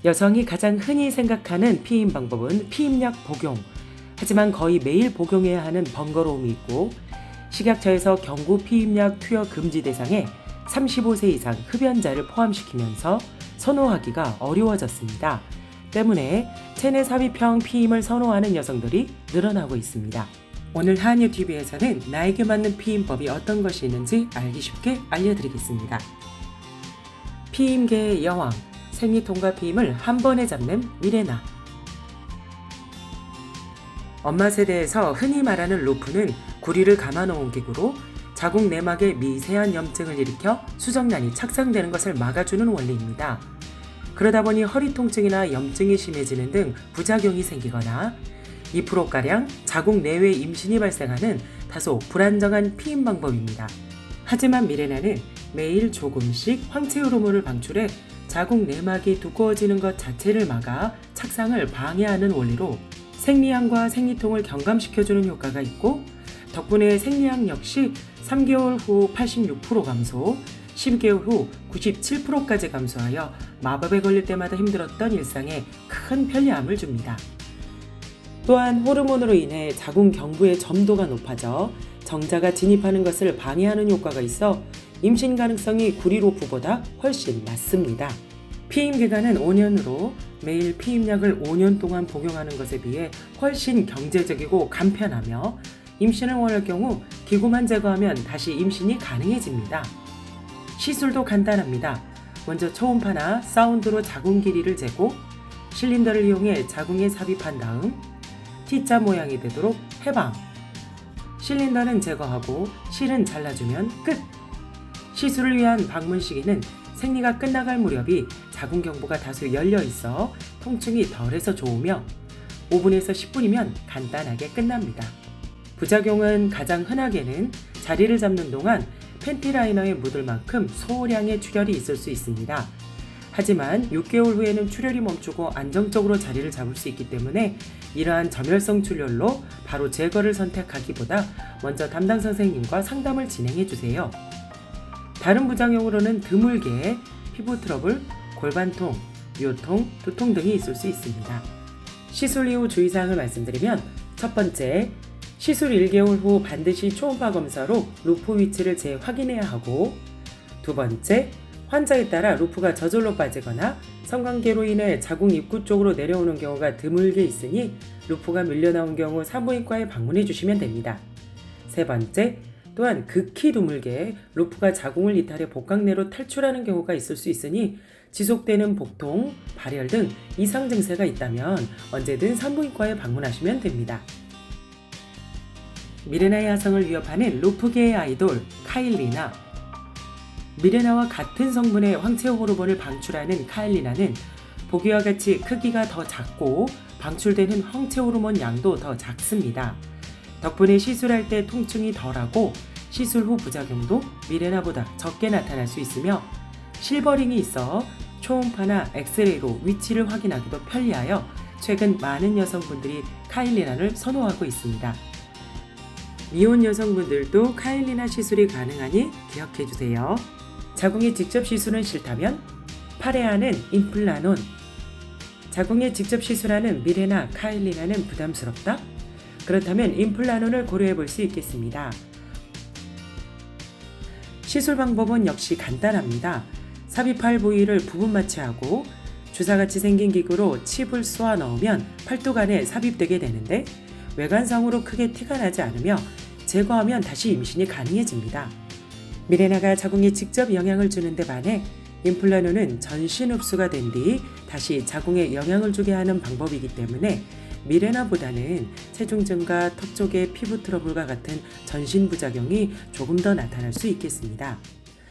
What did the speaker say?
여성이 가장 흔히 생각하는 피임 방법은 피임약 복용. 하지만 거의 매일 복용해야 하는 번거로움이 있고 식약처에서 경구 피임약 투여 금지 대상에 35세 이상 흡연자를 포함시키면서 선호하기가 어려워졌습니다. 때문에 체내 삽입형 피임을 선호하는 여성들이 늘어나고 있습니다. 오늘 한유TV에서는 나에게 맞는 피임법이 어떤 것이 있는지 알기 쉽게 알려드리겠습니다. 피임계의 여왕, 생리통과 피임을 한 번에 잡는 미레나. 엄마 세대에서 흔히 말하는 루프는 구리를 감아놓은 기구로 자궁 내막에 미세한 염증을 일으켜 수정란이 착상되는 것을 막아주는 원리입니다. 그러다 보니 허리 통증이나 염증이 심해지는 등 부작용이 생기거나 2%가량 자궁 내외 임신이 발생하는 다소 불안정한 피임 방법입니다. 하지만 미레나는 매일 조금씩 황체 호르몬을 방출해 자궁 내막이 두꺼워지는 것 자체를 막아 착상을 방해하는 원리로 생리양과 생리통을 경감시켜주는 효과가 있고 덕분에 생리양 역시 3개월 후 86% 감소, 12개월 후 97%까지 감소하여 마법에 걸릴 때마다 힘들었던 일상에 큰 편리함을 줍니다. 또한 호르몬으로 인해 자궁 경부의 점도가 높아져 정자가 진입하는 것을 방해하는 효과가 있어 임신 가능성이 구리로프보다 훨씬 낮습니다. 피임 기간은 5년으로 매일 피임약을 5년 동안 복용하는 것에 비해 훨씬 경제적이고 간편하며 임신을 원할 경우 기구만 제거하면 다시 임신이 가능해집니다. 시술도 간단합니다. 먼저 초음파나 사운드로 자궁 길이를 재고 실린더를 이용해 자궁에 삽입한 다음 T자 모양이 되도록 해방. 실린더는 제거하고 실은 잘라주면 끝! 시술을 위한 방문 시기는 생리가 끝나갈 무렵이 자궁 경부가 다소 열려 있어 통증이 덜해서 좋으며 5분에서 10분이면 간단하게 끝납니다. 부작용은 가장 흔하게는 자리를 잡는 동안 팬티 라이너에 묻을 만큼 소량의 출혈이 있을 수 있습니다. 하지만 6개월 후에는 출혈이 멈추고 안정적으로 자리를 잡을 수 있기 때문에 이러한 점혈성 출혈로 바로 제거를 선택하기보다 먼저 담당 선생님과 상담을 진행해 주세요. 다른 부작용으로는 드물게 피부 트러블, 골반통, 요통, 두통 등이 있을 수 있습니다. 시술 이후 주의사항을 말씀드리면 첫 번째, 시술 1개월 후 반드시 초음파 검사로 루프 위치를 재확인해야 하고 두 번째, 환자에 따라 루프가 저절로 빠지거나 성관계로 인해 자궁 입구 쪽으로 내려오는 경우가 드물게 있으니 루프가 밀려나온 경우 산부인과에 방문해 주시면 됩니다. 세 번째, 또한 극히 드물게 루프가 자궁을 이탈해 복강 내로 탈출하는 경우가 있을 수 있으니 지속되는 복통, 발열 등 이상 증세가 있다면 언제든 산부인과에 방문하시면 됩니다. 미레나의 야성을 위협하는 루프계의 아이돌 카일리나. 미레나와 같은 성분의 황체 호르몬을 방출하는 카일리나는 보기와 같이 크기가 더 작고 방출되는 황체 호르몬 양도 더 작습니다. 덕분에 시술할 때 통증이 덜하고 시술 후 부작용도 미레나보다 적게 나타날 수 있으며 실버링이 있어 초음파나 엑스레이로 위치를 확인하기도 편리하여 최근 많은 여성분들이 카일리나를 선호하고 있습니다. 미혼 여성분들도 카일리나 시술이 가능하니 기억해주세요. 자궁에 직접 시술은 싫다면 파레아는 임플라논. 자궁에 직접 시술하는 미레나, 카일리나는 부담스럽다? 그렇다면 임플라논을 고려해 볼 수 있겠습니다. 시술 방법은 역시 간단합니다. 삽입할 부위를 부분 마취하고 주사같이 생긴 기구로 칩을 쏘아 넣으면 팔뚝 안에 삽입되게 되는데 외관상으로 크게 티가 나지 않으며 제거하면 다시 임신이 가능해집니다. 미레나가 자궁에 직접 영향을 주는 데 반해 임플라논은 전신 흡수가 된 뒤 다시 자궁에 영향을 주게 하는 방법이기 때문에 미레나보다는 체중증과 턱 쪽의 피부 트러블과 같은 전신 부작용이 조금 더 나타날 수 있겠습니다.